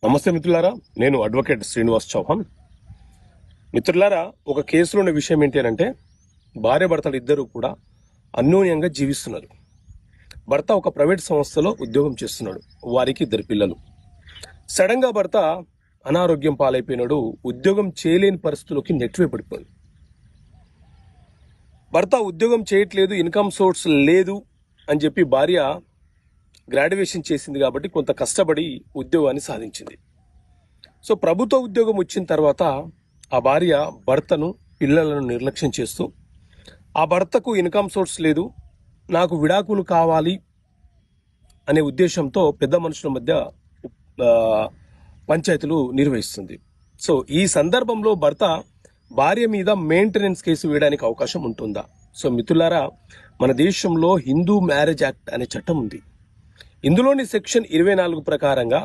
నమస్తే మిత్రులారా, నేను అడ్వకేట్ శ్రీనివాస్ చౌహాన్. మిత్రులారా, ఒక కేసులోని విషయం ఏంటి అంటే భార్య భర్తలు ఇద్దరు కూడా అన్యోన్యంగా జీవిస్తున్నారు. భర్త ఒక ప్రైవేట్ సంస్థలో ఉద్యోగం చేస్తున్నాడు. వారికి ఇద్దరు పిల్లలు. సడన్ గా భర్త అనారోగ్యం పాలైపోయినాడు. ఉద్యోగం చేయలేని పరిస్థితుల్లోకి నెట్టివేయబడిపోయింది. భర్త ఉద్యోగం చేయట్లేదు, ఇన్కమ్ సోర్స్ లేదు అని చెప్పి భార్య గ్రాడ్యుయేషన్ చేసింది కాబట్టి కొంత కష్టపడి ఉద్యోగాన్ని సాధించింది. సో ప్రభుత్వ ఉద్యోగం వచ్చిన తర్వాత ఆ భార్య భర్తను పిల్లలను నిర్లక్ష్యం చేస్తూ, ఆ భర్తకు ఇన్కమ్ సోర్స్ లేదు, నాకు విడాకులు కావాలి అనే ఉద్దేశంతో పెద్ద మనుషుల మధ్య పంచాయతీలు నిర్వహిస్తుంది. సో ఈ సందర్భంలో భర్త భార్య మీద మెయింటెనెన్స్ కేసు వేయడానికి అవకాశం ఉంటుందా? సో మిత్రులారా, మన దేశంలో హిందూ మ్యారేజ్ యాక్ట్ అనే చట్టం ఉంది. ఇందులోని సెక్షన్ 24 ప్రకారంగా